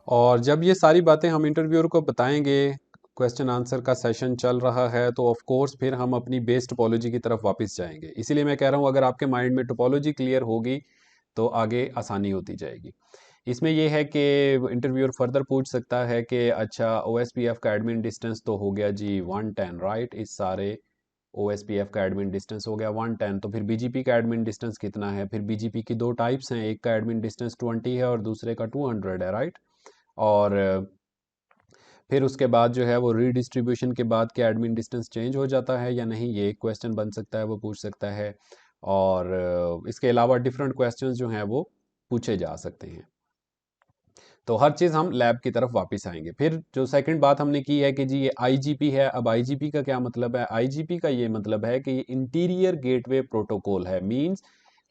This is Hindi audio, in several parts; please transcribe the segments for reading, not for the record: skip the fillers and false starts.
और जब ये सारी बातें हम इंटरव्यूअर को बताएंगे, क्वेश्चन आंसर का सेशन चल रहा है, तो ऑफ कोर्स फिर हम अपनी बेस टोपोलॉजी की तरफ वापस जाएंगे। इसीलिए मैं कह रहा हूँ अगर आपके माइंड में टोपोलॉजी क्लियर होगी तो आगे आसानी होती जाएगी। इसमें यह है कि इंटरव्यूअर फर्दर पूछ सकता है कि अच्छा ओएसपीएफ का एडमिन डिस्टेंस तो हो गया जी 110, राइट। इस सारे ओएसपीएफ का एडमिन डिस्टेंस हो गया 110, तो फिर बीजीपी का एडमिन डिस्टेंस कितना है। फिर बीजीपी की दो टाइप्स हैं, एक का एडमिन डिस्टेंस 20 है और दूसरे का 200 है, राइट। और फिर उसके बाद जो है वो रीडिस्ट्रीब्यूशन के बाद क्या एडमिन डिस्टेंस चेंज हो जाता है या नहीं, ये एक क्वेश्चन बन सकता है, वो पूछ सकता है। और इसके अलावा डिफरेंट क्वेश्चंस जो हैं वो पूछे जा सकते हैं। तो हर चीज़ हम लैब की तरफ वापस आएंगे। फिर जो सेकंड बात हमने की है कि जी ये आईजीपी है। अब आईजीपी का क्या मतलब है? आईजीपी का ये मतलब है कि ये इंटीरियर गेटवे प्रोटोकॉल है। मींस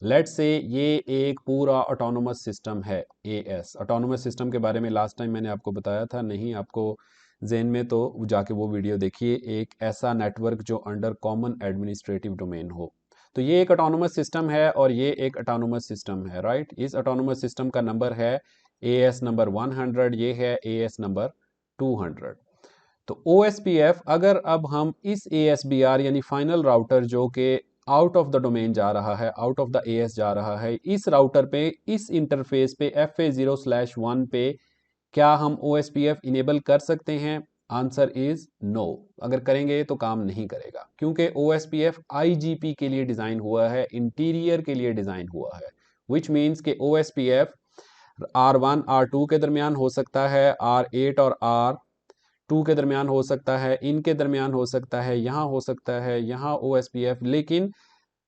लेट्स से ये एक पूरा ऑटोनोमस सिस्टम है। एएस ऑटोनोमस सिस्टम के बारे में लास्ट टाइम मैंने आपको बताया था, नहीं आपको जेन में तो जाके वो वीडियो देखिए। एक ऐसा नेटवर्क जो अंडर कॉमन एडमिनिस्ट्रेटिव डोमेन हो, तो ये एक ऑटोनोमस सिस्टम है और ये एक ऑटोनोमस सिस्टम है, राइट। इस ऑटोनोमस सिस्टम का नंबर है एएस नंबर 100, ये है एएस नंबर 200। तो ओएसपीएफ, अगर अब हम इस एएसबीआर यानी फाइनल राउटर जो कि आउट ऑफ द डोमेन जा रहा है, आउट ऑफ द एएस जा रहा है, इस राउटर पे, इस इंटरफेस पे FA0/1 पे क्या हम ओएसपीएफ इनेबल कर सकते हैं? Answer is no. अगर करेंगे तो काम नहीं करेगा, क्योंकि ओएसपीएफ आईजीपी के लिए डिजाइन हुआ है, इंटीरियर के लिए डिजाइन हुआ है। विच मीन्स के ओएसपीएफ R1 R2 के दरमियान हो सकता है, R8 और R2 के दरमियान हो सकता है, इनके दरमियान हो सकता है, यहाँ हो सकता है, यहाँ OSPF। लेकिन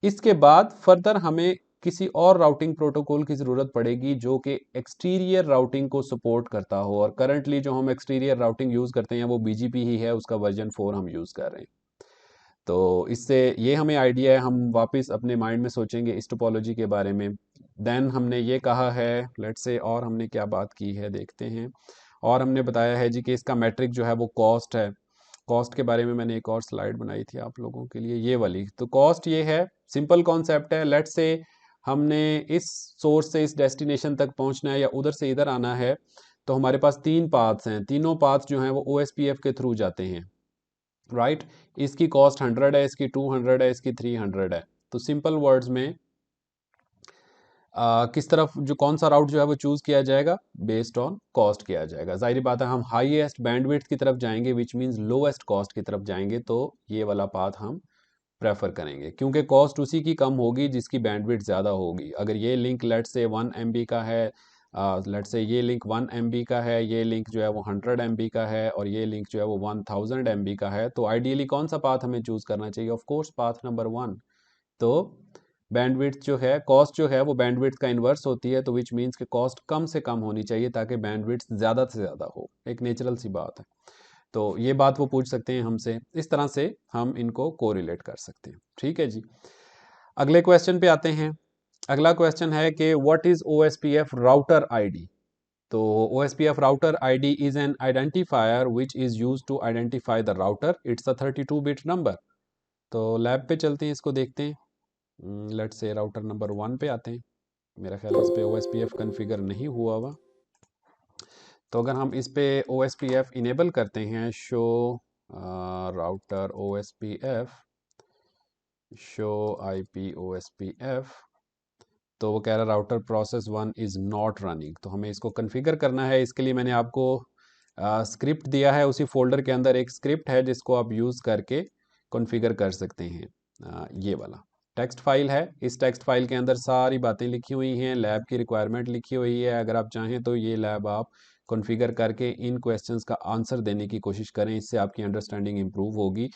इसके बाद फर्दर हमें किसी और राउटिंग प्रोटोकॉल की ज़रूरत पड़ेगी जो कि एक्सटीरियर राउटिंग को सपोर्ट करता हो। और करंटली जो हम एक्सटीरियर राउटिंग यूज़ करते हैं वो बीजीपी ही है, उसका वर्जन 4 हम यूज़ कर रहे हैं। तो इससे ये हमें आइडिया है, हम वापस अपने माइंड में सोचेंगे इस टोपोलॉजी के बारे में। देन हमने ये कहा है, लेट्स से, और हमने क्या बात की है देखते हैं। और हमने बताया है जी कि इसका मैट्रिक जो है वो कॉस्ट है। कॉस्ट के बारे में मैंने एक और स्लाइड बनाई थी आप लोगों के लिए, ये वाली। तो कॉस्ट ये है, सिंपल कॉन्सेप्ट है। लेट्स से हमने इस सोर्स से इस डेस्टिनेशन तक पहुंचना है या उधर से इधर आना है, तो हमारे पास तीन पाथ्स हैं। तीनों पाथ जो हैं वो ओएसपीएफ के थ्रू जाते हैं, राइट। इसकी कॉस्ट 100 है, इसकी 200 है, इसकी 300 है। तो सिंपल वर्ड्स में किस तरफ जो कौन सा राउट जो है वो चूज किया जाएगा? बेस्ड ऑन कॉस्ट किया जाएगा। जाहिर बात है हम हाईएस्ट बैंडविड्थ की तरफ जाएंगे, विच मींस लोएस्ट कॉस्ट की तरफ जाएंगे, तो ये वाला पाथ हम प्रेफर करेंगे, क्योंकि कॉस्ट उसी की कम होगी जिसकी बैंडविड्थ ज़्यादा होगी। अगर ये लिंक लेट से 1 MB का है, लेट से ये लिंक 1 MB का है, ये लिंक जो है वो 100 MB का है, और ये लिंक जो है वो 1000 MB का है, तो आइडियली कौन सा पाथ हमें चूज करना चाहिए? Of course path number 1। तो बैंडविड्थ जो है, कॉस्ट जो है वो बैंडविड्थ का इन्वर्स होती है, तो विच मीन्स कि कॉस्ट कम से कम होनी चाहिए ताकि बैंडविड्थ ज़्यादा से ज़्यादा हो। एक नेचुरल सी बात है। तो ये बात वो पूछ सकते हैं हमसे, इस तरह से हम इनको कोरिलेट कर सकते हैं। ठीक है जी। अगले क्वेश्चन पे आते हैं। अगला क्वेश्चन है कि what is OSPF router ID? तो OSPF router ID is an identifier which is used to identify the router. It's a 32 bit number. तो लैब पे चलते हैं, इसको देखते हैं। लेट्स से राउटर नंबर 1 पे आते हैं। मेरा ख्याल है इस पे ओएसपीएफ कॉन्फ़िगर नहीं हुआ हुआ। तो अगर हम इस पे OSPF इनेबल करते हैं, show router OSPF, show IP OSPF, तो वो कह रहा है router process 1 is not running. तो हमें इसको कॉन्फ़िगर करना है। इसके लिए मैंने आपको स्क्रिप्ट दिया है, उसी फोल्डर के अंदर एक स्क्रिप्ट है जिसको आप यूज़ करके कॉन्फ़िगर कर सकते हैं। ये वाला टेक्स्ट फाइल है। इस टेक्स्ट फाइल के अंदर सारी बातें लिखी हुई हैं, लैब की रिक्वायरमेंट लिखी हुई है। अगर आप चाहें तो ये लैब आप कॉन्फ़िगर करके इन क्वेश्चंस का आंसर देने की कोशिश करें। इससे आपकी अंडरस्टैंडिंग इम्प्रूव होगी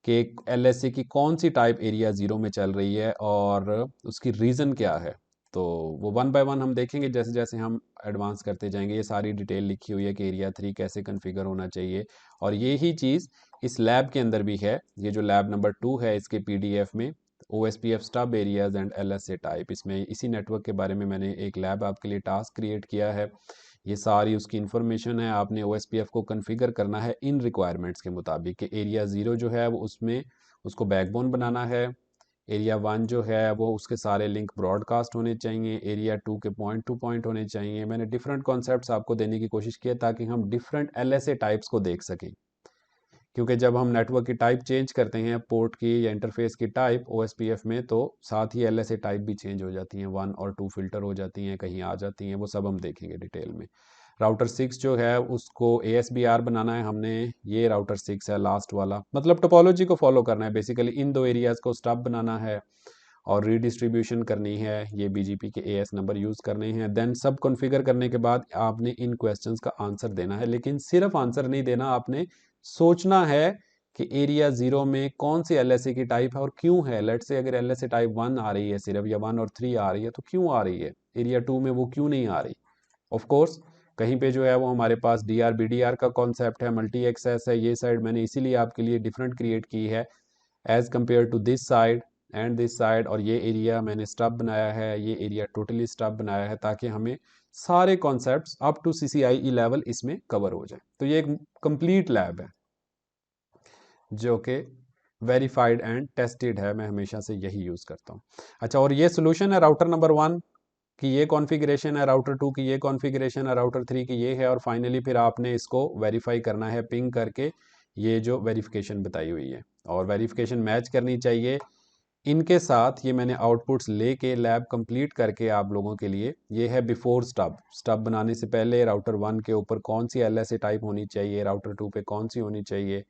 कि LSA की कौन सी टाइप एरिया ज़ीरो में चल रही है और उसकी रीज़न क्या है। तो वो वन बाय वन हम देखेंगे जैसे जैसे हम एडवांस करते जाएंगे। ये सारी डिटेल लिखी हुई है कि एरिया 3 कैसे कन्फिगर होना चाहिए, और ये ही चीज़ इस लैब के अंदर भी है। ये जो लैब नंबर 2 है, इसके PDF में OSPF stub areas and LSA type, इसमें इसी नेटवर्क के बारे में मैंने एक लैब आपके लिए टास्क क्रिएट किया है। ये सारी उसकी इन्फॉर्मेशन है। आपने OSPF को कन्फिगर करना है इन रिक्वायरमेंट्स के मुताबिक कि एरिया 0 जो है वो उसमें उसको बैकबोन बनाना है, एरिया 1 जो है वो उसके सारे लिंक ब्रॉडकास्ट होने चाहिए, एरिया 2 के पॉइंट टू पॉइंट होने चाहिए। मैंने डिफरेंट कॉन्सेप्ट्स आपको देने की कोशिश की है ताकि हम डिफरेंट LSA टाइप्स को देख सकें, क्योंकि जब हम नेटवर्क की टाइप चेंज करते हैं, पोर्ट की या इंटरफेस की टाइप OSPF में, तो साथ ही LSA टाइप भी चेंज हो जाती हैं, 1 और 2 फिल्टर हो जाती हैं, कहीं आ जाती हैं, वो सब हम देखेंगे डिटेल में। राउटर 6 जो है उसको ASBR बनाना है हमने, ये राउटर 6 है लास्ट वाला, मतलब टोपोलॉजी को फॉलो करना है बेसिकली। इन दो एरियाज को स्टब बनाना है और रीडिस्ट्रीब्यूशन करनी है, ये BGP के AS नंबर यूज़ करने हैं। देन सब कॉन्फ़िगर करने के बाद आपने इन क्वेश्चंस का आंसर देना है, लेकिन सिर्फ आंसर नहीं देना, आपने सोचना है कि एरिया 0 में कौन सी LSA की टाइप है और क्यों है। लेट्स से अगर LSA टाइप 1 आ रही है सिर्फ, या 1 और 3 आ रही है, तो क्यों आ रही है, एरिया 2 में वो क्यों नहीं आ रही। ऑफ कोर्स कहीं पे जो है वो हमारे पास DR BDR का कॉन्सेप्ट है, मल्टी एक्सेस है, ये साइड मैंने इसीलिए आपके लिए डिफरेंट क्रिएट की है as compare to this side and this side. और ये एरिया मैंने स्टब बनाया है, ये एरिया टोटली स्टब बनाया है, ताकि हमें सारे concepts up to CCIE level इसमें कवर हो जाए। तो ये एक कंप्लीट लैब है जो कि वेरीफाइड एंड टेस्टेड है, मैं हमेशा से यही यूज़ करता हूँ। अच्छा, और ये सोल्यूशन है राउटर नंबर 1 की, ये कॉन्फ़िगरेशन है राउटर 2 की, ये कॉन्फ़िगरेशन है राउटर 3 की, ये है। और फाइनली फिर आपने इसको वेरीफाई करना है पिंग करके, ये जो वेरिफिकेशन बताई हुई है, और वेरिफिकेशन मैच करनी चाहिए इनके साथ। ये मैंने आउटपुट्स लेके लैब कंप्लीट करके आप लोगों के लिए, ये है बिफोर स्टब। स्टब बनाने से पहले राउटर 1 के ऊपर कौन सी LSA टाइप होनी चाहिए, राउटर 2 पे कौन सी होनी चाहिए,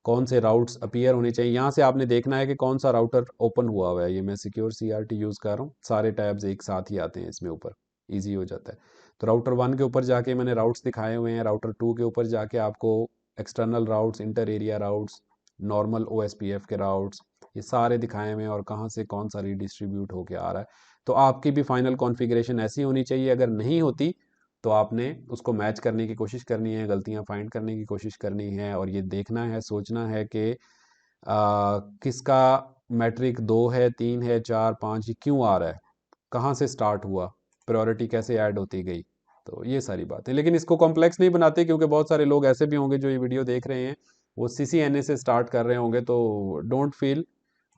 कौन से राउट्स अपीयर होने चाहिए। यहाँ से आपने देखना है कि कौन सा राउटर ओपन हुआ हुआ है। ये मैं सिक्योर CRT यूज़ कर रहा हूँ, सारे टैब्स एक साथ ही आते हैं इसमें ऊपर, ईजी हो जाता है। तो राउटर 1 के ऊपर जाके मैंने राउट्स दिखाए हुए हैं, राउटर 2 के ऊपर जाके आपको external routes, inter area routes, normal OSPF के राउट्स, ये सारे दिखाए हुए हैं, और कहाँ से कौन सा रीडिस्ट्रीब्यूट होके आ रहा है। तो आपकी भी फाइनल कॉन्फ़िगरेशन ऐसी होनी चाहिए, अगर नहीं होती तो आपने उसको मैच करने की कोशिश करनी है, गलतियां फाइंड करने की कोशिश करनी है, और ये देखना है, सोचना है कि किसका मैट्रिक 2 है, 3 है, 4, 5, ये क्यों आ रहा है, कहाँ से स्टार्ट हुआ, प्रायोरिटी कैसे ऐड होती गई। तो ये सारी बातें, लेकिन इसको कॉम्प्लेक्स नहीं बनाते, क्योंकि बहुत सारे लोग ऐसे भी होंगे जो ये वीडियो देख रहे हैं, वो CCNA से स्टार्ट कर रहे होंगे, तो डोंट फील।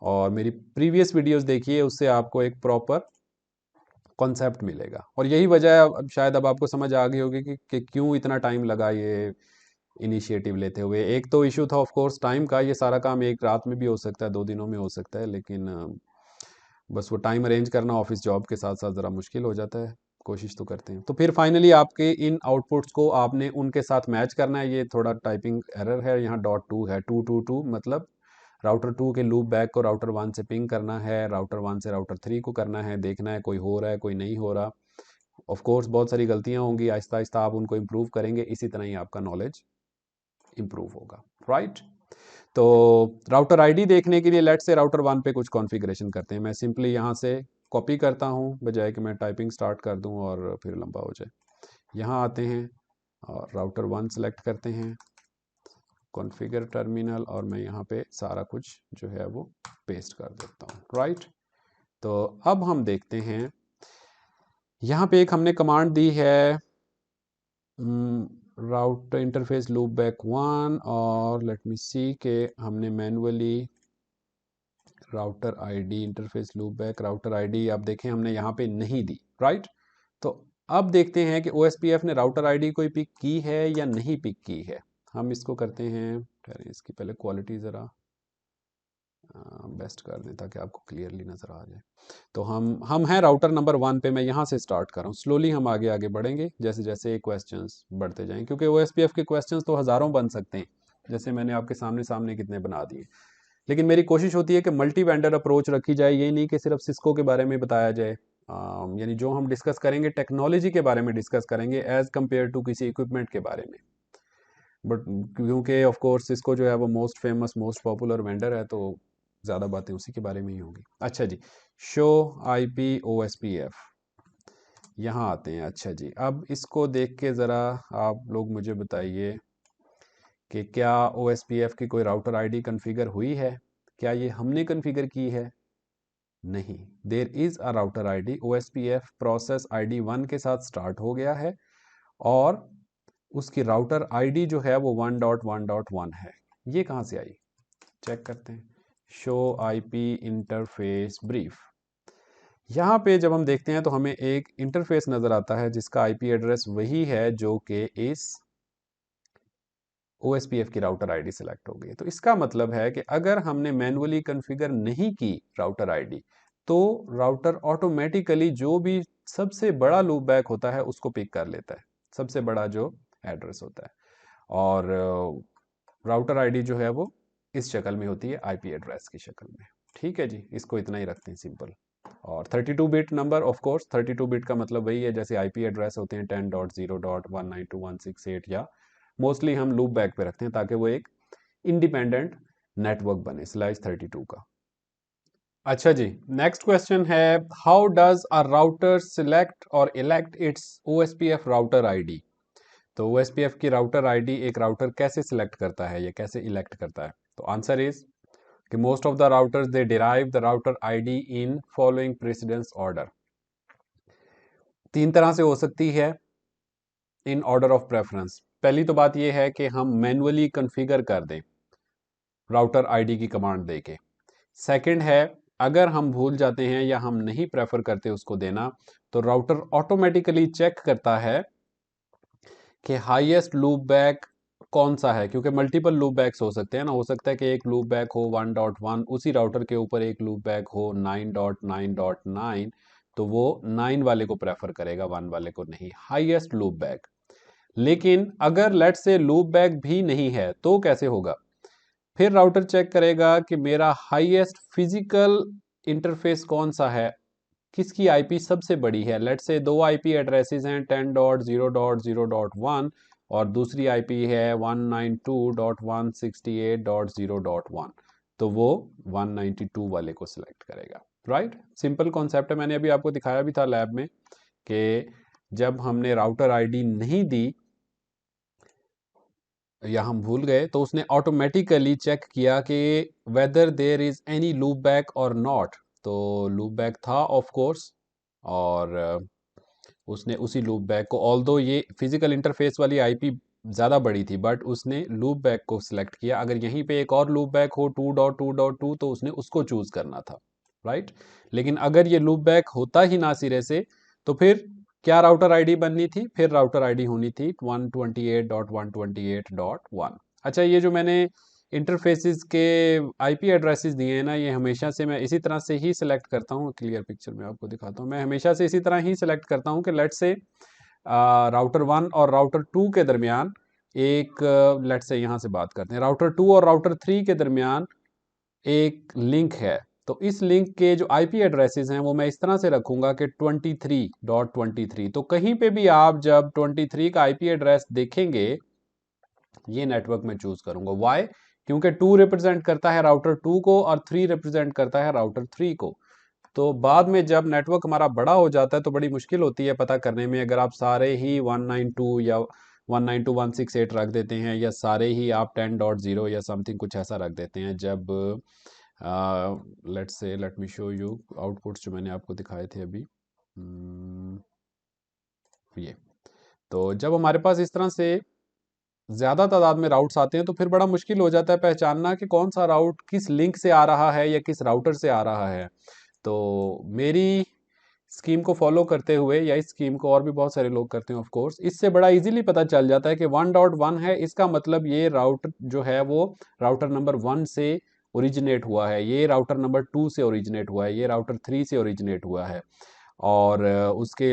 और मेरी प्रीवियस वीडियोस देखिए, उससे आपको एक प्रॉपर कॉन्सेप्ट मिलेगा। और यही वजह है, अब शायद अब आपको समझ आ गई होगी कि क्यों इतना टाइम लगा ये इनिशिएटिव लेते हुए। एक तो इशू था ऑफ कोर्स टाइम का, ये सारा काम एक रात में भी हो सकता है, 2 दिनों में हो सकता है, लेकिन बस वो टाइम अरेंज करना ऑफिस जॉब के साथ साथ ज़रा मुश्किल हो जाता है। कोशिश तो करते हैं। तो फिर फाइनली आपके इन आउटपुट्स को आपने उनके साथ मैच करना है। ये थोड़ा टाइपिंग एरर है, यहाँ .2 है, 222, मतलब राउटर 2 के लूप बैक को राउटर 1 से पिंग करना है, राउटर 1 से राउटर 3 को करना है, देखना है कोई हो रहा है कोई नहीं हो रहा। ऑफ कोर्स बहुत सारी गलतियां होंगी, आहिस्ता आहिस्ता आप उनको इम्प्रूव करेंगे, इसी तरह ही आपका नॉलेज इम्प्रूव होगा, राइट। तो राउटर आईडी देखने के लिए लेट से राउटर 1 पे कुछ कॉन्फ़िगरेशन करते हैं। मैं सिंपली यहाँ से कॉपी करता हूँ, बजाय कि मैं टाइपिंग स्टार्ट कर दूँ और फिर लंबा हो जाए। यहाँ आते हैं और राउटर 1 सेलेक्ट करते हैं, कॉन्फ़िगर टर्मिनल, और मैं यहाँ पे सारा कुछ जो है वो पेस्ट कर देता हूँ, राइट। तो अब हम देखते हैं, यहाँ पे एक हमने कमांड दी है राउटर इंटरफेस लूप बैक 1, और लेट मी सी के हमने manually router ID interface loop back router ID, आप देखें हमने यहाँ पे नहीं दी, राइट। तो अब देखते हैं कि OSPF ने राउटर आईडी कोई पिक की है या नहीं पिक की है। हम इसको करते हैं, ठहरें इसकी पहले क्वालिटी ज़रा बेस्ट कर दें ताकि आपको क्लियरली नज़र आ जाए। तो हम हैं राउटर नंबर 1 पे, मैं यहाँ से स्टार्ट कर रहा हूँ। स्लोली हम आगे आगे बढ़ेंगे जैसे जैसे क्वेश्चंस बढ़ते जाएं, क्योंकि OSPF के क्वेश्चंस तो हज़ारों बन सकते हैं, जैसे मैंने आपके सामने सामने कितने बना दिए। लेकिन मेरी कोशिश होती है कि मल्टी वेंडर अप्रोच रखी जाए, ये नहीं कि सिर्फ सिस्को के बारे में बताया जाए। यानी जो हम डिस्कस करेंगे टेक्नोलॉजी के बारे में डिस्कस करेंगे एज कम्पेयर टू किसी इक्विपमेंट के बारे में। बट क्योंकि ऑफ कोर्स सिस्को जो है वो most famous most popular vendor है, तो ज़्यादा बातें उसी के बारे में ही होंगी। अच्छा जी, शो IP OSPF, यहाँ आते हैं। अच्छा जी, अब इसको देख के ज़रा आप लोग मुझे बताइए कि क्या OSPF की कोई राउटर आईडी कॉन्फ़िगर हुई है, क्या ये हमने कॉन्फ़िगर की है? नहीं। There is a router ID, OSPF process ID 1 के साथ स्टार्ट हो गया है, और उसकी राउटर आईडी जो है वो 1.1.1 है। ये कहाँ से आई, चेक करते हैं। Show IP interface brief. यहाँ पे जब हम देखते हैं तो हमें एक इंटरफेस नज़र आता है जिसका आईपी एड्रेस वही है जो कि इस OSPF की राउटर आईडी सेलेक्ट हो गई। तो इसका मतलब है कि अगर हमने मैनुअली कॉन्फ़िगर नहीं की राउटर आईडी, तो राउटर ऑटोमेटिकली जो भी सबसे बड़ा लूप बैक होता है उसको पिक कर लेता है, सबसे बड़ा जो एड्रेस होता है। और राउटर आईडी जो है वो इस शक्ल में होती है, आईपी एड्रेस की शक्ल में। ठीक है जी, इसको इतना ही रखते हैं सिंपल। और 32 bit number, of course 32 bit का मतलब वही है जैसे आईपी एड्रेस होते हैं 10.0.192.168, या मोस्टली हम लूप बैक पे रखते हैं ताकि वो एक इंडिपेंडेंट नेटवर्क बने /32 का। अच्छा जी, नेक्स्ट क्वेश्चन है, how does a router select और elect its OSPF router ID. तो OSPF की राउटर आईडी एक राउटर कैसे सिलेक्ट करता है या कैसे इलेक्ट करता है? तो आंसर इज कि most of the routers they derive the router ID in following precedence order. तीन तरह से हो सकती है इन ऑर्डर ऑफ प्रेफरेंस। पहली तो बात यह है कि हम मैनुअली कॉन्फ़िगर कर दें राउटर आईडी की कमांड देके। सेकंड है, अगर हम भूल जाते हैं या हम नहीं प्रेफर करते उसको देना, तो राउटर ऑटोमेटिकली चेक करता है कि हाईएस्ट लूप बैक कौन सा है, क्योंकि मल्टीपल लूप बैक्स हो सकते हैं ना। हो सकता है कि एक लूप बैक हो 1.1, उसी राउटर के ऊपर एक लूप बैक हो 9.9.9, तो वो 9 वाले को प्रेफर करेगा, 1 वाले को नहीं, हाईएस्ट लूप बैक। लेकिन अगर लेट से लूप बैक भी नहीं है तो कैसे होगा? फिर राउटर चेक करेगा कि मेरा हाईएस्ट फिजिकल इंटरफेस कौन सा है, किसकी आईपी सबसे बड़ी है। लेट से दो आईपी एड्रेसेस हैं 10.0.0.1 और दूसरी आईपी है 192.168.0.1, तो वो 192 वाले को सिलेक्ट करेगा। राइट, सिंपल कॉन्सेप्ट है, मैंने अभी आपको दिखाया भी था लैब में कि जब हमने राउटर आईडी नहीं दी या हम भूल गए तो उसने ऑटोमेटिकली चेक किया कि whether there is any loop back और नॉट। तो लूप बैक था ऑफ कोर्स, और उसने उसी लूप बैक को, ऑल्दो ये फिजिकल इंटरफेस वाली आईपी ज़्यादा बड़ी थी, बट उसने लूप बैक को सिलेक्ट किया। अगर यहीं पे एक और लूप बैक हो 2.2.2 तो उसने उसको चूज करना था। राइट, लेकिन अगर ये लूप बैक होता ही ना सिरे से, तो फिर क्या राउटर आईडी बननी थी? फिर राउटर आईडी होनी थी 128.128.1। अच्छा, ये जो मैंने इंटरफेसेस के आईपी एड्रेसेस दिए हैं ना, ये हमेशा से मैं इसी तरह से ही सिलेक्ट करता हूँ। क्लियर पिक्चर में आपको दिखाता हूँ, मैं हमेशा से इसी तरह ही सिलेक्ट करता हूँ कि लेट से राउटर 1 और राउटर 2 के दरमियान एक, लेट से यहाँ से बात करते हैं, राउटर 2 और राउटर 3 के दरमियान एक लिंक है। तो इस लिंक के जो आईपी एड्रेसेस हैं वो मैं इस तरह से रखूंगा कि 23.23। तो कहीं पे भी आप जब 23 का आईपी एड्रेस देखेंगे, ये नेटवर्क में चूज करूंगा। वाई? क्योंकि 2 रिप्रेजेंट करता है राउटर 2 को और 3 रिप्रेजेंट करता है राउटर 3 को। तो बाद में जब नेटवर्क हमारा बड़ा हो जाता है तो बड़ी मुश्किल होती है पता करने में, अगर आप सारे ही 192 या 192.168 रख देते हैं, या सारे ही आप 10.0 या समथिंग कुछ ऐसा रख देते हैं। जब let me show you outputs जो मैंने आपको दिखाए थे अभी, ये। तो जब हमारे पास इस तरह से ज़्यादा तादाद में राउट्स आते हैं तो फिर बड़ा मुश्किल हो जाता है पहचानना कि कौन सा राउट किस लिंक से आ रहा है या किस राउटर से आ रहा है। तो मेरी स्कीम को फॉलो करते हुए, या इस स्कीम को और भी बहुत सारे लोग करते हैं ऑफ कोर्स, इससे बड़ा इजीली पता चल जाता है कि 1.1 है, इसका मतलब ये राउटर जो है वो राउटर नंबर 1 से ओरिजिनेट हुआ है, ये राउटर नंबर 2 से ओरिजिनेट हुआ है, ये राउटर 3 से ओरिजिनेट हुआ है। और उसके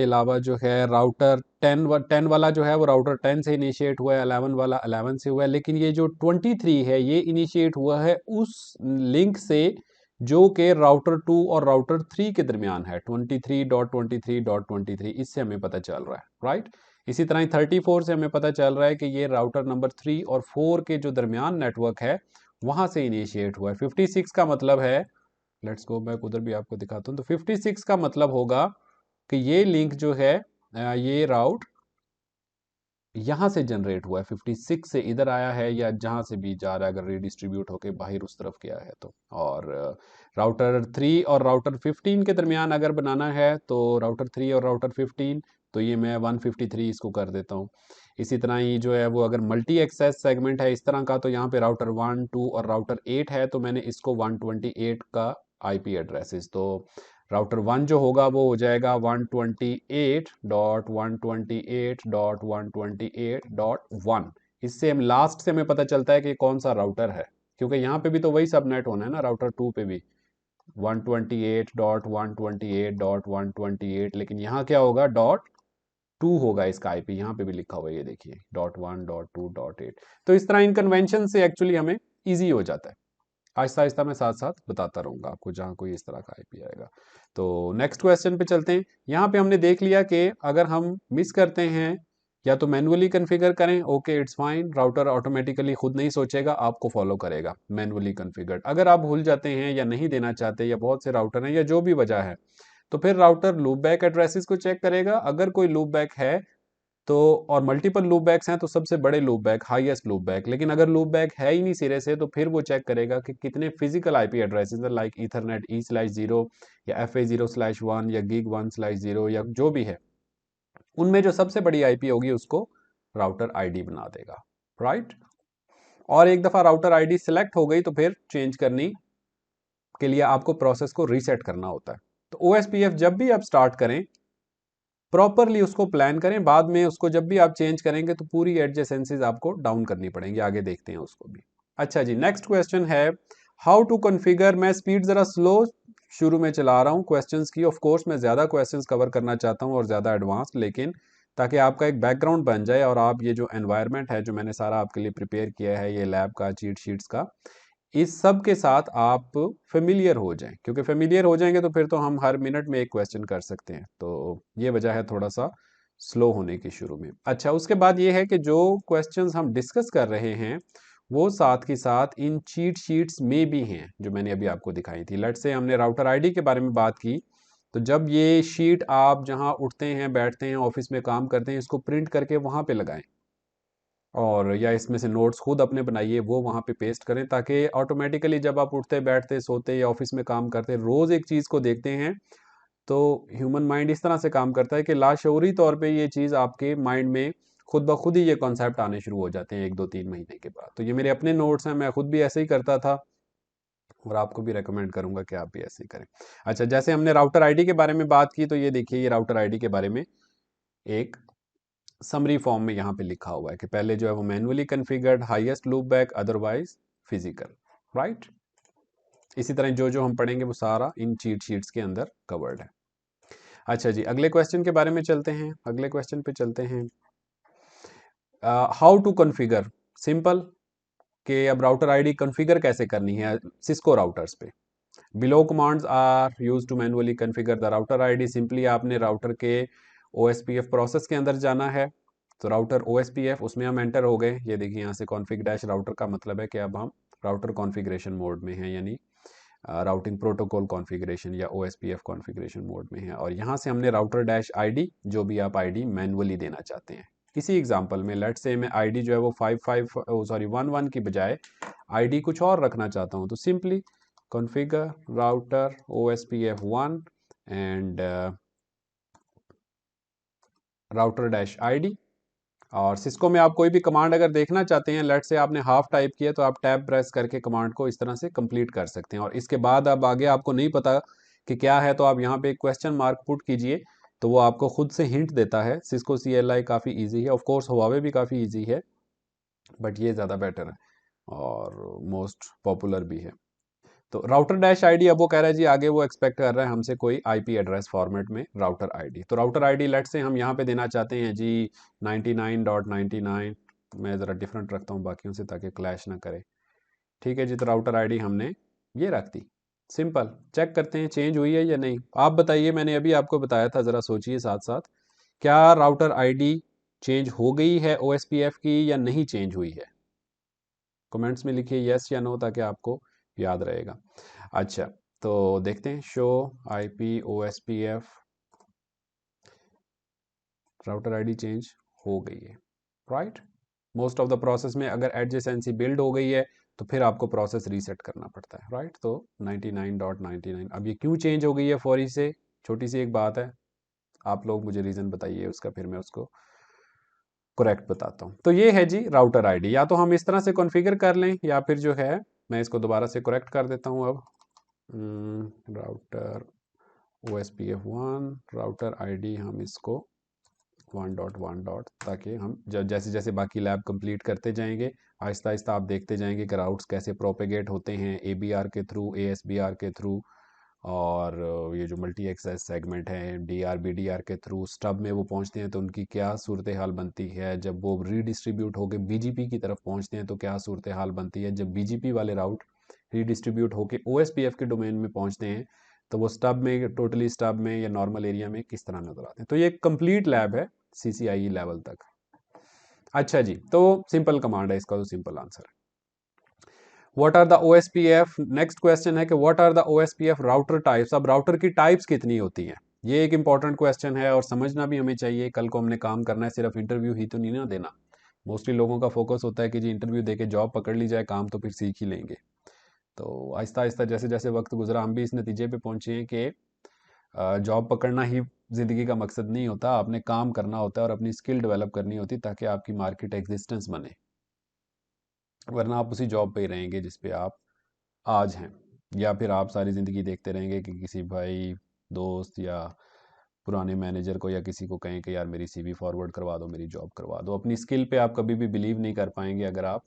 अलावा जो है राउटर 10 वाला जो है वो राउटर 10 से इनिशिएट हुआ है, 11 वाला 11 से हुआ है, लेकिन ये जो 23 है ये इनिशिएट हुआ है उस लिंक से जो कि राउटर 2 और राउटर 3 के दरमियान है, 23.23.23। इससे हमें पता चल रहा है। राइट, इसी तरह ही 34 से हमें पता चल रहा है कि ये राउटर नंबर 3 और 4 के जो दरमियान नेटवर्क है वहां से इनिशिएट हुआ है। 56 का मतलब है, लेट्स गो बैक, उधर भी आपको दिखाता हूँ। तो 56 का मतलब होगा कि ये लिंक जो है, ये राउट यहां से जनरेट हुआ है, 56 से इधर आया है, या जहां से भी जा रहा है, अगर रीडिस्ट्रीब्यूट होके बाहर उस तरफ गया है तो। और राउटर 3 और राउटर 15 के दरमियान अगर बनाना है तो राउटर 3 और राउटर 15, तो ये मैं 153 इसको कर देता हूँ। इसी तरह ही जो है वो अगर मल्टी एक्सेस सेगमेंट है इस तरह का, तो यहाँ पे राउटर 1 2 और राउटर 8 है, तो मैंने इसको 128 का आईपी एड्रेसेस, तो राउटर 1 जो होगा वो हो जाएगा 128.128.128.1। इससे हम लास्ट से हमें पता चलता है कि कौन सा राउटर है, क्योंकि यहाँ पे भी तो वही सबनेट होना है ना, राउटर 2 पे भी 128.128.128, लेकिन यहाँ क्या होगा, डॉट 2 होगा इसका आईपी, यहाँ पे भी लिखा हुआ है, ये देखिए .1.2.8। तो इस तरह इन कन्वेंशन से एक्चुअली हमें ईजी हो जाता है। आहिस्ता आहिस्ता मैं साथ साथ बताता रहूंगा आपको जहाँ कोई इस तरह का आईपी आएगा। तो नेक्स्ट क्वेश्चन पे चलते हैं। यहाँ पे हमने देख लिया कि अगर हम मिस करते हैं या तो मैनुअली कॉन्फ़िगर करें, okay it's fine, router automatically खुद नहीं सोचेगा, आपको फॉलो करेगा मैनुअली कॉन्फ़िगर। अगर आप भूल जाते हैं या नहीं देना चाहते, या बहुत से राउटर हैं या जो भी वजह है, तो फिर राउटर लूप बैक एड्रेसेस को चेक करेगा। अगर कोई लूप बैक है तो, और मल्टीपल लूप बैक्स हैं, तो सबसे बड़े loop back, highest loop back. लेकिन अगर लूप बैक है ही नहीं सिरे से, तो फिर वो चेक करेगा कि कितने फिजिकल आईपी एड्रेसेस है, लाइक ईथरनेट E/0 या FA0/1 या gig1/0 या जो भी है, उनमें जो सबसे बड़ी आईपी होगी उसको राउटर आईडी बना देगा, राइट। और एक दफा राउटर आईडी सिलेक्ट हो गई तो फिर चेंज करनी के लिए आपको प्रोसेस को रीसेट करना होता है। तो OSPF जब भी आप स्टार्ट करें, प्रॉपरली उसको प्लान करें, बाद में उसको जब भी आप चेंज करेंगे तो पूरी एडजेसेंसीज आपको डाउन करनी पड़ेंगी, आगे देखते हैं उसको भी। अच्छा जी, नेक्स्ट क्वेश्चन है हाउ टू कॉन्फ़िगर। मैं स्पीड ज़रा स्लो शुरू में चला रहा हूँ क्वेश्चंस की, ऑफ कोर्स मैं ज़्यादा क्वेश्चंस कवर करना चाहता हूँ और ज़्यादा एडवांस, लेकिन ताकि आपका एक बैकग्राउंड बन जाए और आप ये जो एनवायरनमेंट है जो मैंने सारा आपके लिए प्रिपेयर किया है, ये लैब का, चीट शीट्स का, इस सब के साथ आप फेमिलियर हो जाएं, क्योंकि फेमिलियर हो जाएंगे तो फिर तो हम हर मिनट में एक क्वेश्चन कर सकते हैं। तो ये वजह है थोड़ा सा स्लो होने की शुरू में। अच्छा, उसके बाद ये है कि जो क्वेश्चंस हम डिस्कस कर रहे हैं वो साथ के साथ इन चीट शीट्स में भी हैं जो मैंने अभी आपको दिखाई थी। लेट्स से हमने राउटर आईडी के बारे में बात की, तो जब ये शीट आप जहां उठते हैं, बैठते हैं, ऑफिस में काम करते हैं, इसको प्रिंट करके वहां पे लगाएं, और या इसमें से नोट्स खुद अपने बनाइए, वो वहाँ पे पेस्ट करें, ताकि ऑटोमेटिकली जब आप उठते बैठते सोते या ऑफिस में काम करते रोज़ एक चीज़ को देखते हैं, तो ह्यूमन माइंड इस तरह से काम करता है कि लाशऊरी तौर पे ये चीज़ आपके माइंड में खुद ब खुद ही ये कॉन्सेप्ट आने शुरू हो जाते हैं 1 2 3 महीने के बाद। तो ये मेरे अपने नोट्स हैं, मैं खुद भी ऐसे ही करता था और आपको भी रेकमेंड करूंगा कि आप भी ऐसे ही करें। अच्छा, जैसे हमने राउटर आईडी के बारे में बात की, तो ये देखिए, ये राउटर आईडी के बारे में एक समरी फॉर्म में यहाँ पे लिखा हुआ है कि पहले जो है वो manually configured, highest loop back, otherwise physical, right. इसी तरह जो जो हम पढ़ेंगे वो सारा इन चीट शीट्स के अंदर कवर्ड है। अच्छा जी, अगले क्वेश्चन के बारे में चलते हैं, अगले क्वेश्चन पे चलते हैं। हाउ टू कॉन्फ़िगर, सिंपल, कि अब राउटर आईडी कॉन्फ़िगर कैसे करनी है सिस्को राउटर्स पे। Below commands are use to manually configure the router ID. Simply आपने राउटर के OSPF प्रोसेस के अंदर जाना है, तो राउटर OSPF, उसमें हम एंटर हो गए। ये देखिए यहाँ से कॉन्फ़िग डैश राउटर का मतलब है कि अब हम राउटर कॉन्फ़िगरेशन मोड में हैं, यानी राउटिंग प्रोटोकॉल कॉन्फ़िगरेशन या OSPF कॉन्फ़िगरेशन मोड में है। और यहाँ से हमने राउटर डैश आईडी, जो भी आप आईडी मैनुअली देना चाहते हैं। इसी एग्जांपल में लेट्स से मैं आईडी जो है वो 11 की बजाय आईडी कुछ और रखना चाहता हूँ, तो simply configure router OSPF1 and router dash ID. और सिस्को में आप कोई भी कमांड अगर देखना चाहते हैं, लेट से आपने हाफ टाइप किया, तो आप टैब प्रेस करके कमांड को इस तरह से कंप्लीट कर सकते हैं। और इसके बाद अब आगे आपको नहीं पता कि क्या है, तो आप यहाँ पे क्वेश्चन मार्क पुट कीजिए, तो वो आपको खुद से हिंट देता है। सिस्को CLI काफ़ी इजी है, ऑफ कोर्स हुआवे भी काफ़ी इजी है, बट ये ज़्यादा बेटर है और मोस्ट पॉपुलर भी है। तो राउटर डैश आईडी, अब वो कह रहा है जी आगे वो एक्सपेक्ट कर रहा है हमसे कोई आईपी एड्रेस फॉर्मेट में राउटर आईडी। तो राउटर आईडी लेट से हम यहाँ पे देना चाहते हैं जी 99.99। मैं ज़रा डिफरेंट रखता हूँ बाकियों से ताकि क्लैश ना करे। ठीक है जी, तो राउटर आईडी हमने ये रख दी। सिंपल, चेक करते हैं चेंज हुई है या नहीं। आप बताइए, मैंने अभी आपको बताया था, ज़रा सोचिए साथ साथ, क्या राउटर आईडी चेंज हो गई है OSPF की या नहीं चेंज हुई है? कमेंट्स में लिखिए यस या नो, ताकि आपको याद रहेगा। अच्छा, तो देखते हैं, show IP OSPF router ID change हो गई है, right. Most of the process में अगर एडजेसेंसी बिल्ड हो गई है तो फिर आपको प्रोसेस रीसेट करना पड़ता है, राइट। तो 99.99 अब ये क्यों चेंज हो गई है फौरी से, छोटी सी एक बात है, आप लोग मुझे रीज़न बताइए उसका, फिर मैं उसको करेक्ट बताता हूँ। तो ये है जी राउटर आईडी, या तो हम इस तरह से कॉन्फ़िगर कर लें या फिर जो है मैं इसको दोबारा से करेक्ट कर देता हूँ अब। राउटर OSPF1 राउटर आईडी हम इसको 1.1 ताकि हम जब जैसे जैसे बाकी लैब कंप्लीट करते जाएंगे आहिस्ता आहिस्ता आप देखते जाएंगे कि राउट्स कैसे प्रोपेगेट होते हैं ABR के थ्रू, ASBR के थ्रू, और ये जो मल्टी एक्सेस सेगमेंट है DR BDR के थ्रू स्टब में वो पहुंचते हैं तो उनकी क्या सूरत हाल बनती है, जब वो रीडिस्ट्रीब्यूट होकर BGP की तरफ पहुंचते हैं तो क्या सूरत हाल बनती है, जब BGP वाले राउट रीडिस्ट्रीब्यूट होकर OSPF के डोमेन में पहुंचते हैं तो वो स्टब में, टोटली स्टब में या नॉर्मल एरिया में किस तरह नजर आते हैं। तो ये कंप्लीट लैब है CCIE लेवल तक। अच्छा जी, तो सिंपल कमांड है इसका, तो सिंपल आंसर है what are the OSPF। Next question है कि what are the OSPF router types. अब राउटर की टाइप्स कितनी होती हैं, ये एक इंपॉर्टेंट क्वेश्चन है और समझना भी हमें चाहिए। कल को हमने काम करना है, सिर्फ इंटरव्यू ही तो नहीं ना देना। मोस्टली लोगों का फोकस होता है कि जी इंटरव्यू देके जॉब पकड़ ली जाए, काम तो फिर सीख ही लेंगे। तो आहिस्ता आहिस्ता जैसे जैसे वक्त गुजरा हम भी इस नतीजे पे पहुंचे हैं कि जॉब पकड़ना ही ज़िंदगी का मकसद नहीं होता, आपने काम करना होता है और अपनी स्किल डेवलप करनी होती ताकि आपकी मार्केट एग्जिस्टेंस बने, वरना आप उसी जॉब पे ही रहेंगे जिस पे आप आज हैं, या फिर आप सारी ज़िंदगी देखते रहेंगे कि किसी भाई, दोस्त या पुराने मैनेजर को या किसी को कहें कि यार मेरी CV फॉरवर्ड करवा दो, मेरी जॉब करवा दो। अपनी स्किल पे आप कभी भी बिलीव नहीं कर पाएंगे अगर आप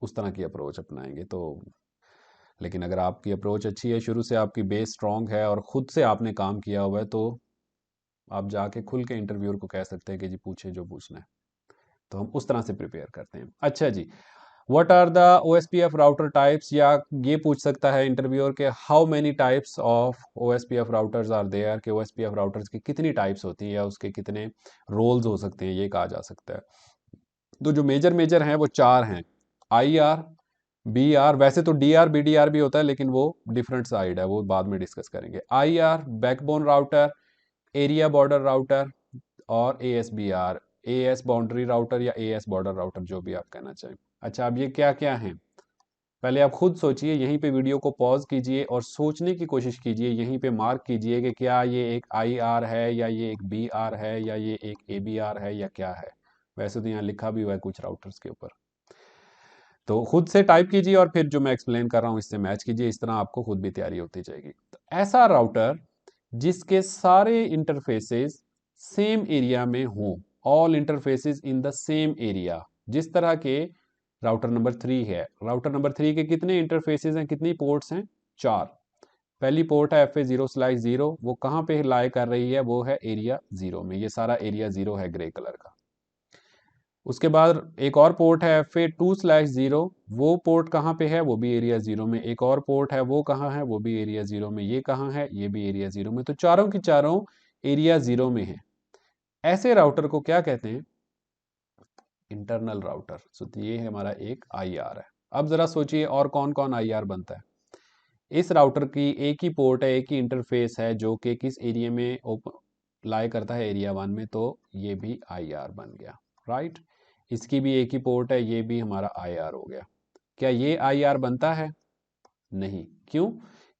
उस तरह की अप्रोच अपनाएंगे तो। लेकिन अगर आपकी अप्रोच अच्छी है, शुरू से आपकी बेस स्ट्रांग है और ख़ुद से आपने काम किया हुआ है, तो आप जाके खुल के इंटरव्यूअर को कह सकते हैं कि जी पूछे जो पूछना है। तो हम उस तरह से प्रिपेयर करते हैं। अच्छा जी, what are the OSPF router types, या ये पूछ सकता है इंटरव्यूअर के how many types of OSPF routers are there, कि OSPF राउटर्स की कितनी टाइप्स होती हैं या उसके कितने रोल्स हो सकते हैं, ये कहा जा सकता है। तो जो मेजर मेजर हैं वो 4 हैं, IR BR, वैसे तो DR BDR भी होता है लेकिन वो डिफरेंट साइड है, वो बाद में डिस्कस करेंगे। IR backbone router, area border router, और ASBR AS बाउंड्री राउटर या AS बॉर्डर राउटर, जो भी आप कहना चाहें। अच्छा, अब ये क्या क्या हैं पहले आप खुद सोचिए, यहीं पे वीडियो को पॉज कीजिए और सोचने की कोशिश कीजिए, यहीं पे मार्क कीजिए कि क्या ये एक IR है या ये एक BR है या ये एक ABR है या क्या है। वैसे तो यहाँ लिखा भी हुआ है कुछ राउटर्स के ऊपर, तो खुद से टाइप कीजिए और फिर जो मैं एक्सप्लेन कर रहा हूँ इससे मैच कीजिए, इस तरह आपको खुद भी तैयारी होती जाएगी। तो ऐसा राउटर जिसके सारे इंटरफेसेस सेम एरिया में हों, all interfaces in the same area, जिस तरह के राउटर नंबर 3 है। राउटर नंबर 3 के कितने इंटरफेसेस हैं, कितनी पोर्ट्स हैं, 4। पहली पोर्ट है FA0/0, वो कहाँ पे लाई कर रही है, वो है एरिया 0 में, ये सारा एरिया 0 है ग्रे कलर का। उसके बाद एक और पोर्ट है FA2/0, वो पोर्ट कहाँ पे है, वो भी एरिया 0 में। एक और पोर्ट है, वो कहाँ है, वो भी एरिया 0 में। ये कहाँ है, ये भी एरिया 0 में। तो चारों की चारों एरिया 0 में है। ऐसे राउटर को क्या कहते हैं, इंटरनल राउटर। सो ये हमारा एक IR है। अब जरा सोचिए और कौन कौन IR बनता है। इस राउटर की एक ही पोर्ट है, एक ही इंटरफेस है जो कि किस एरिया में लाई करता है, एरिया 1 में, तो ये भी IR बन गया, राइट। इसकी भी एक ही पोर्ट है, ये भी हमारा IR हो गया। क्या ये IR बनता है, नहीं, क्यों,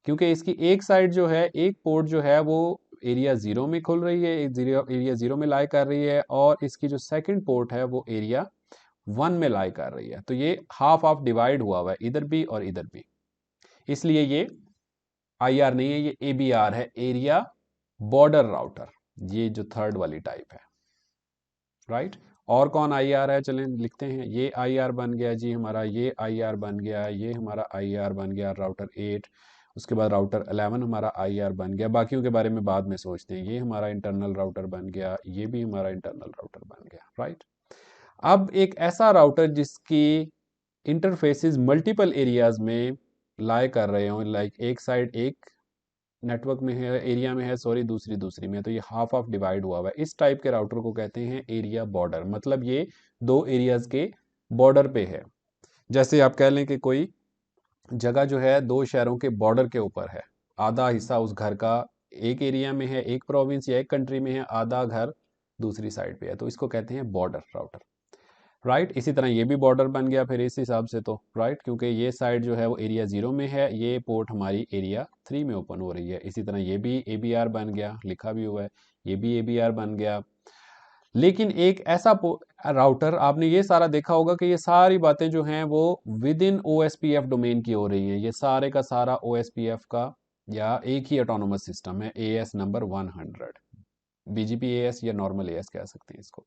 क्योंकि इसकी एक साइड जो है, एक पोर्ट जो है वो एरिया 0 में खुल रही है, एरिया 0 में लाई कर रही है, और इसकी जो सेकंड पोर्ट है वो एरिया 1 में लाई कर रही है। तो ये हाफ हाफ डिवाइड हुआ है, इधर भी और इधर भी, इसलिए ये IR नहीं है, ये ABR है, एरिया बॉर्डर राउटर, ये जो थर्ड वाली टाइप है, राइट। और कौन IR है, चलें लिखते हैं। ये IR बन गया जी हमारा, ये IR बन गया, ये हमारा IR बन गया राउटर 8। उसके बाद राउटर 11 हमारा IR बन गया, बाकियों के बारे में बाद में सोचते हैं। ये हमारा इंटरनल राउटर बन गया, ये भी हमारा इंटरनल राउटर बन गया, राइट। अब एक ऐसा राउटर जिसकी इंटरफेसेस मल्टीपल एरियाज में लाई कर रहे हो, लाइक एक साइड एक नेटवर्क में है, एरिया में है, सॉरी, दूसरी में है, तो ये हाफ ऑफ डिवाइड हुआ है। इस टाइप के राउटर को कहते हैं एरिया बॉर्डर, मतलब ये दो एरियाज के बॉर्डर पे है। जैसे आप कह लें कि कोई जगह जो है दो शहरों के बॉर्डर के ऊपर है, आधा हिस्सा उस घर का एक एरिया में है, एक प्रोविंस या एक कंट्री में है, आधा घर दूसरी साइड पे है, तो इसको कहते हैं बॉर्डर राउटर। राइट। इसी तरह ये भी बॉर्डर बन गया फिर इस हिसाब से तो, राइट, क्योंकि ये साइड जो है वो एरिया 0 में है, ये पोर्ट हमारी एरिया 3 में ओपन हो रही है। इसी तरह ये भी ABR बन गया, लिखा भी हुआ है, ये भी ABR बन गया। लेकिन एक ऐसा राउटर, आपने ये सारा देखा होगा कि ये सारी बातें जो हैं वो विद इन OSPF डोमेन की हो रही हैं, ये सारे का सारा OSPF का या एक ही ऑटोनोमस सिस्टम है, AS नंबर 100, BGP AS या नॉर्मल AS कह सकते हैं इसको।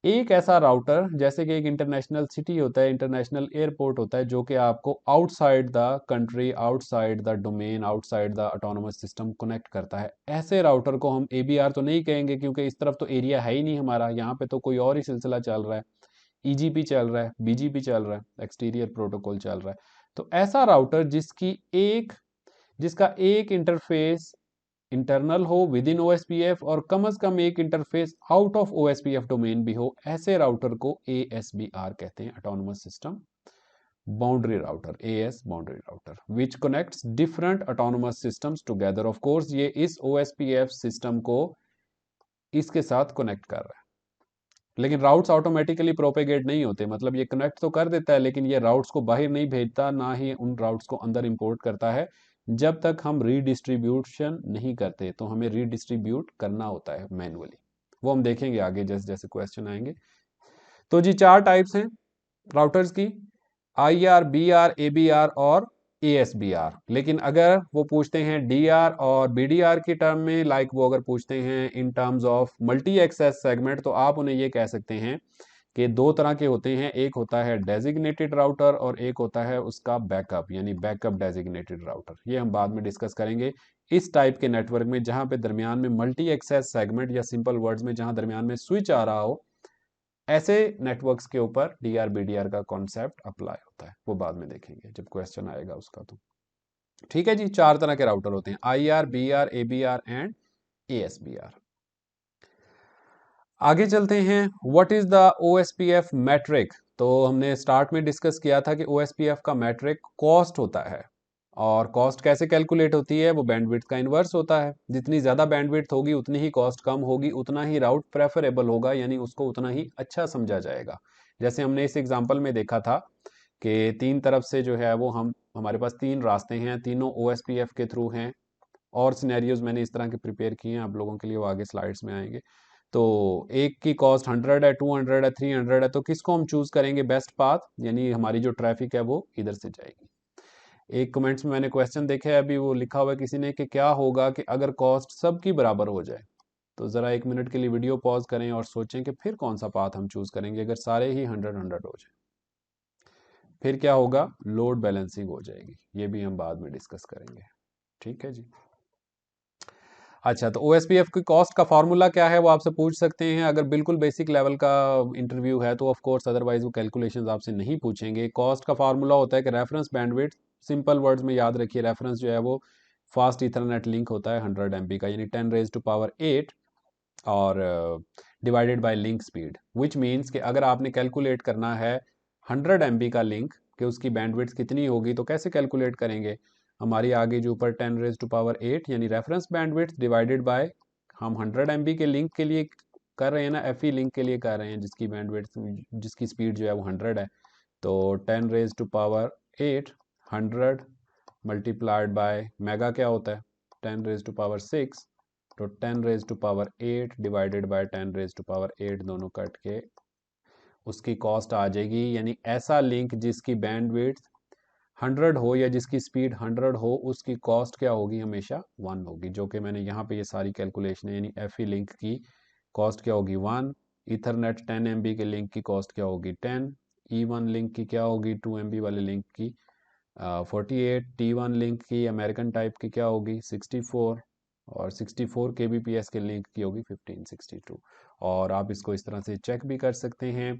एक ऐसा राउटर जैसे कि एक इंटरनेशनल सिटी होता है, इंटरनेशनल एयरपोर्ट होता है, जो कि आपको outside the country, outside the domain, outside the autonomous system connect करता है, ऐसे राउटर को हम ABR तो नहीं कहेंगे, क्योंकि इस तरफ तो एरिया है ही नहीं हमारा, यहाँ पे तो कोई और ही सिलसिला चल रहा है, EGP चल रहा है, BGP चल रहा है, एक्सटीरियर प्रोटोकॉल चल रहा है। तो ऐसा राउटर जिसका एक इंटरफेस इंटरनल हो विद इन OSPF और कम से कम एक interface out of OSPF domain भी हो, ऐसे राउटर को ASBR कहते हैं, autonomous system boundary router, AS boundary router, which connects different autonomous systems together. Of course ये इस OSPF सिस्टम को इसके साथ कनेक्ट कर रहा है, लेकिन राउट्स ऑटोमेटिकली प्रोपेगेट नहीं होते, मतलब ये कनेक्ट तो कर देता है लेकिन ये राउट्स को बाहर नहीं भेजता, ना ही उन राउट्स को अंदर इंपोर्ट करता है, जब तक हम रीडिस्ट्रीब्यूशन नहीं करते। तो हमें रीडिस्ट्रीब्यूट करना होता है मैनुअली, वो हम देखेंगे आगे जैसे जैसे क्वेश्चन आएंगे। तो जी 4 टाइप्स हैं राउटर्स की, IR, BR, ABR और ASBR। लेकिन अगर वो पूछते हैं DR और BDR की टर्म में, लाइक वो अगर पूछते हैं in terms of multi access segment, तो आप उन्हें ये कह सकते हैं कि दो तरह के होते हैं, एक होता है डेजिग्नेटेड राउटर और एक होता है उसका बैकअप, यानी बैकअप डेजिग्नेटेड राउटर। ये हम बाद में डिस्कस करेंगे। इस टाइप के नेटवर्क में जहां पे दरमियान में मल्टी एक्सेस सेगमेंट, या सिंपल वर्ड्स में जहां दरमियान में स्विच आ रहा हो, ऐसे नेटवर्क्स के ऊपर DR BDR का कॉन्सेप्ट अप्लाई होता है, वो बाद में देखेंगे जब क्वेश्चन आएगा उसका। तो ठीक है जी, 4 तरह के राउटर होते हैं, IR, BR, ABR and ASBR। आगे चलते हैं, what is the OSPF metric. तो हमने स्टार्ट में डिस्कस किया था कि OSPF का मैट्रिक कॉस्ट होता है, और कॉस्ट कैसे कैलकुलेट होती है, वो बैंडविड्थ का इन्वर्स होता है। जितनी ज़्यादा बैंडविड्थ होगी उतनी ही कॉस्ट कम होगी, उतना ही राउट प्रेफरेबल होगा, यानी उसको उतना ही अच्छा समझा जाएगा। जैसे हमने इस एग्जांपल में देखा था कि 3 तरफ से जो है वो हमारे पास 3 रास्ते हैं, तीनों OSPF के थ्रू हैं, और सिनेरियोज मैंने इस तरह के प्रिपेयर किए हैं आप लोगों के लिए, वो आगे स्लाइड्स में आएंगे। तो एक की कॉस्ट 100 है, 200 है, 300 है, तो किसको हम चूज करेंगे बेस्ट पाथ, यानी हमारी जो ट्रैफिक है वो इधर से जाएगी। एक कमेंट्स में मैंने क्वेश्चन देखा है अभी, वो लिखा हुआ है किसी ने कि क्या होगा कि अगर कॉस्ट सबकी बराबर हो जाए। तो ज़रा 1 मिनट के लिए वीडियो पॉज करें और सोचें कि फिर कौन सा पाथ हम चूज करेंगे अगर सारे ही 100 हो जाए, फिर क्या होगा, लोड बैलेंसिंग हो जाएगी। ये भी हम बाद में डिस्कस करेंगे, ठीक है जी। अच्छा, तो OSPF की कॉस्ट का फार्मूला क्या है वो आपसे पूछ सकते हैं, अगर बिल्कुल बेसिक लेवल का इंटरव्यू है तो ऑफ कोर्स, अदरवाइज वो कैलकुलेशंस आपसे नहीं पूछेंगे। कॉस्ट का फार्मूला होता है कि रेफरेंस बैंडविड्थ, सिंपल वर्ड्स में याद रखिए, रेफरेंस जो है वो फास्ट ईथरनेट लिंक होता है 100 MB का, यानी 10⁻⁸ और divided by link speed, which means कि अगर आपने कैलकुलेट करना है 100 MB का लिंक कि उसकी बैंडविड्थ कितनी होगी, तो कैसे कैलकुलेट करेंगे, हमारी आगे जो ऊपर 10⁻⁸ यानी रेफरेंस बैंडविड्थ डिवाइडेड बाय, हम 100 MB के लिंक के लिए कर रहे हैं ना, FE लिंक के लिए कर रहे हैं जिसकी बैंडविड्थ, जिसकी स्पीड जो है वो 100 है, तो 10⁻⁸ 100 मल्टीप्लाइड बाय मेगा क्या होता है 10⁻⁶, तो 10⁻8 डिवाइडेड बाय 10⁻8 दोनों कट के उसकी कॉस्ट आ जाएगी। यानी ऐसा लिंक जिसकी बैंडविड्थ 100 हो या जिसकी स्पीड 100 हो, उसकी कॉस्ट क्या होगी, हमेशा 1 होगी, जो कि मैंने यहाँ पे ये सारी कैलकुलेशन है, यानी FE लिंक की कॉस्ट क्या होगी 1, ईथरनेट 10 MB के लिंक की कॉस्ट क्या होगी 10, E1 लिंक की क्या होगी 2 MB वाले लिंक की 48, T1 लिंक की अमेरिकन टाइप की क्या होगी 64, और 64 kbps के लिंक की होगी 1562। और आप इसको इस तरह से चेक भी कर सकते हैं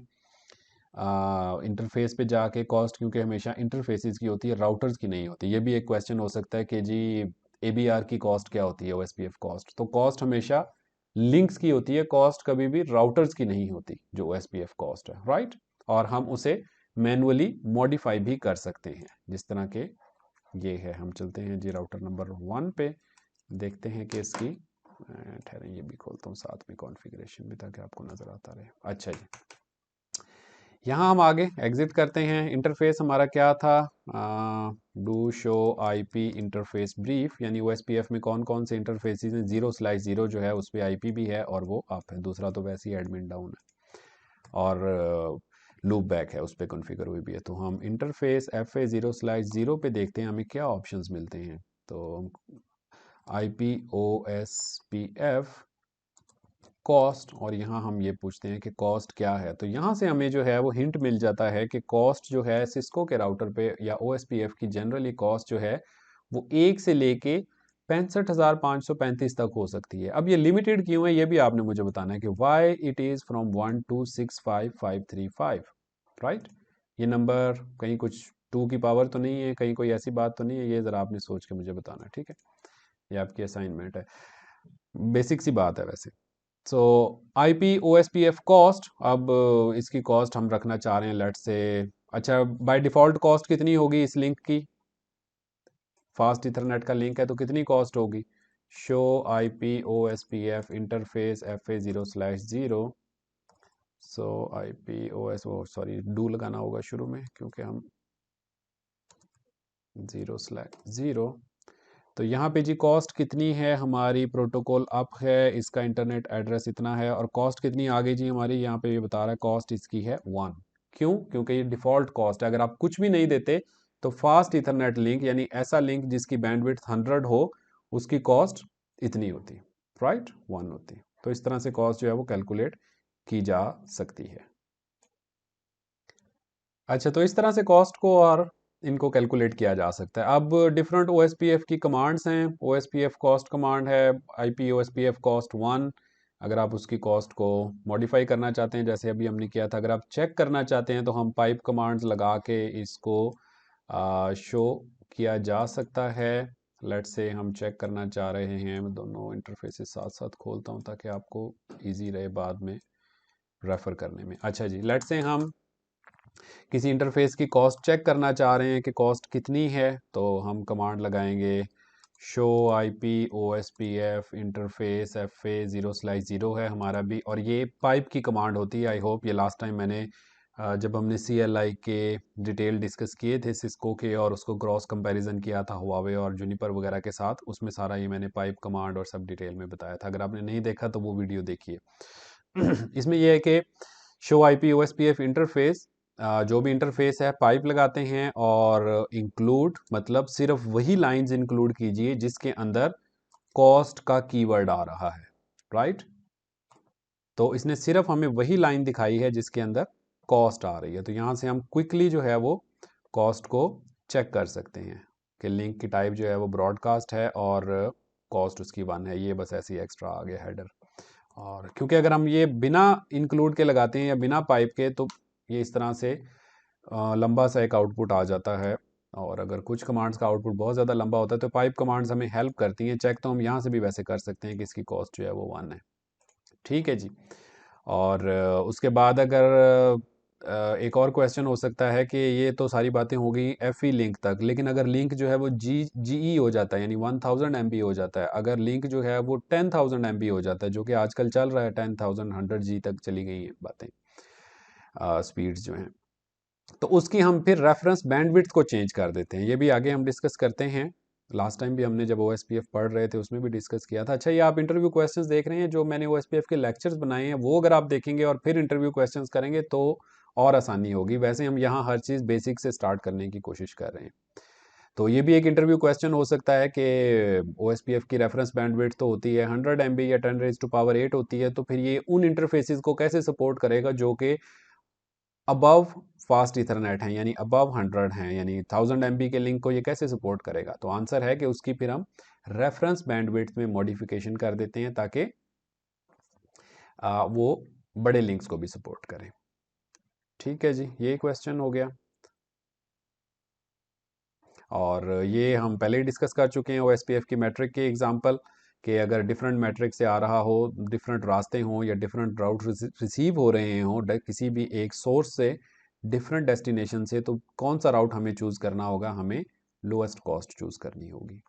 इंटरफेस पे जाके कॉस्ट, क्योंकि हमेशा इंटरफेसेस की होती है, राउटर्स की नहीं होती। ये भी एक क्वेश्चन हो सकता है कि जी ABR की कॉस्ट क्या होती है, OSPF कॉस्ट, तो कॉस्ट हमेशा लिंक्स की होती है, कॉस्ट कभी भी राउटर्स की नहीं होती जो OSPF कॉस्ट है, राइट। और हम उसे मैनुअली मॉडिफाई भी कर सकते हैं, जिस तरह के ये है। हम चलते हैं जी राउटर नंबर 1 पे, देखते हैं कि इसकी ठहरें ये भी खोलता हूँ साथ में कॉन्फ़िगरेशन भी, ताकि आपको नज़र आता रहे। अच्छा जी, यहाँ हम आगे एग्जिट करते हैं। इंटरफेस हमारा क्या था, do show IP interface brief, यानी ओएसपीएफ में कौन कौन से इंटरफेसेस हैं। 0/0 जो है उस पर आईपी भी है और वो अप है, दूसरा तो वैसे ही एडमिन डाउन है, और लूप बैक है उस पर कॉन्फ़िगर हुई भी है। तो हम इंटरफेस FA 0/0 पे देखते हैं हमें क्या ऑप्शंस मिलते हैं। तो आईपी ओएसपीएफ कॉस्ट, और यहाँ हम ये पूछते हैं कि कॉस्ट क्या है। तो यहाँ से हमें जो है वो हिंट मिल जाता है कि कॉस्ट जो है सिस्को के राउटर पे या OSPF की जनरली कॉस्ट जो है वो 1 से लेके 65,535 तक हो सकती है। अब ये लिमिटेड क्यों है ये भी आपने मुझे बताना है कि why it is from 1 to 65535, right. ये नंबर कहीं कुछ 2 की पावर तो नहीं है, कहीं कोई ऐसी बात तो नहीं है, ये ज़रा आपने सोच के मुझे बताना है, ठीक है। ये आपकी असाइनमेंट है, बेसिक सी बात है वैसे। सो आईपी ओएसपीएफ कॉस्ट, अब इसकी कॉस्ट हम रखना चाह रहे हैं लेट से, अच्छा बाय डिफ़ॉल्ट कॉस्ट कितनी होगी इस लिंक की, फास्ट इथरनेट का लिंक है तो कितनी कॉस्ट होगी। Show IP OSPF interface FA 0/0, सो आईपी ओएस वो सॉरी डू लगाना होगा शुरू में क्योंकि हम 0/0। तो यहाँ पे जी कॉस्ट कितनी है हमारी, प्रोटोकॉल अप है, इसका इंटरनेट एड्रेस इतना है, और कॉस्ट कितनी आ गई जी हमारी, यहाँ पे ये बता रहा है कॉस्ट इसकी है 1। क्यों, क्योंकि ये डिफ़ॉल्ट कॉस्ट है। अगर आप कुछ भी नहीं देते तो फास्ट इथरनेट लिंक यानी ऐसा लिंक जिसकी बैंडविड्थ 100 हो उसकी कॉस्ट इतनी होती, राइट, 1 होती। तो इस तरह से कॉस्ट जो है वो कैलकुलेट की जा सकती है। अच्छा, तो इस तरह से कॉस्ट को और इनको कैलकुलेट किया जा सकता है। अब डिफरेंट OSPF की कमांड्स हैं। OSPF कॉस्ट कमांड है IP OSPF कॉस्ट 1। अगर आप उसकी कॉस्ट को मॉडिफाई करना चाहते हैं जैसे अभी हमने किया था, अगर आप चेक करना चाहते हैं तो हम पाइप कमांड्स लगा के इसको शो किया जा सकता है। लेट से हम चेक करना चाह रहे हैं, मैं दोनों इंटरफेसेस साथ साथ खोलता हूं ताकि आपको इजी रहे बाद में रेफर करने में। अच्छा जी, लेट से हम किसी इंटरफेस की कॉस्ट चेक करना चाह रहे हैं कि कॉस्ट कितनी है, तो हम कमांड लगाएंगे show IP OSPF interface FA 0/0 है हमारा भी, और ये पाइप की कमांड होती है। आई होप ये लास्ट टाइम मैंने जब हमने CLI के डिटेल डिस्कस किए थे सिस्को के और उसको क्रॉस कंपैरिजन किया था हुआवे और जूनिपर वगैरह के साथ, उसमें सारा ये मैंने पाइप कमांड और सब डिटेल में बताया था। अगर आपने नहीं देखा तो वो वीडियो देखिए। इसमें यह है कि शो IP OSPF इंटरफेस, जो भी इंटरफेस है पाइप लगाते हैं, और इंक्लूड मतलब सिर्फ वही लाइंस इंक्लूड कीजिए जिसके अंदर कॉस्ट का कीवर्ड आ रहा है, राइट। तो इसने सिर्फ हमें वही लाइन दिखाई है जिसके अंदर कॉस्ट आ रही है। तो यहाँ से हम क्विकली जो है वो कॉस्ट को चेक कर सकते हैं कि लिंक की टाइप जो है वो ब्रॉडकास्ट है और कॉस्ट उसकी 1 है। ये बस ऐसी एक्स्ट्रा आ गया हेडर। और क्योंकि अगर हम ये बिना इंक्लूड के लगाते हैं या बिना पाइप के तो ये इस तरह से लंबा सा एक आउटपुट आ जाता है, और अगर कुछ कमांड्स का आउटपुट बहुत ज़्यादा लंबा होता है तो पाइप कमांड्स हमें हेल्प करती हैं। चेक तो हम यहाँ से भी वैसे कर सकते हैं कि इसकी कॉस्ट जो है वो 1 है, ठीक है जी। और उसके बाद अगर एक और क्वेश्चन हो सकता है कि ये तो सारी बातें हो गई FE लिंक तक, लेकिन अगर लिंक जो है वो GE हो जाता है यानी 1000 MB हो जाता है, अगर लिंक जो है वो 10,000 MB हो जाता है, जो कि आजकल चल रहा है 10,100G तक चली गई हैं बातें, स्पीड्स जो हैं, तो उसकी हम फिर रेफरेंस बैंडविड्थ को चेंज कर देते हैं। ये भी आगे हम डिस्कस करते हैं। लास्ट टाइम भी हमने जब OSPF पढ़ रहे थे उसमें भी डिस्कस किया था। अच्छा, ये आप इंटरव्यू क्वेश्चंस देख रहे हैं, जो मैंने OSPF के लेक्चर्स बनाए हैं वो अगर आप देखेंगे और फिर इंटरव्यू क्वेश्चंस करेंगे तो और आसानी होगी। वैसे हम यहाँ हर चीज़ बेसिक से स्टार्ट करने की कोशिश कर रहे हैं। तो ये भी एक इंटरव्यू क्वेश्चन हो सकता है कि OSPF की रेफरेंस बैंडविड्थ तो होती है 100 MB या 10⁻⁸ होती है, तो फिर ये उन इंटरफेसेस को कैसे सपोर्ट करेगा जो कि अबव फास्ट इथरनेट है यानी अबव 100 हैं, यानी 1000 MB के लिंक को ये कैसे सपोर्ट करेगा। तो आंसर है कि उसकी फिर हम रेफरेंस बैंडविड्थ में मॉडिफिकेशन कर देते हैं ताकि वो बड़े लिंक्स को भी सपोर्ट करें। ठीक है जी, ये क्वेश्चन हो गया। और ये हम पहले ही डिस्कस कर चुके हैं OSPF की मैट्रिक के एग्जांपल, कि अगर डिफरेंट मैट्रिक से आ रहा हो, डिफरेंट रास्ते हों या डिफरेंट राउट रिसीव हो रहे हों किसी भी एक सोर्स से डिफरेंट डेस्टिनेशन से, तो कौन सा राउट हमें चूज़ करना होगा, हमें लोएस्ट कॉस्ट चूज़ करनी होगी।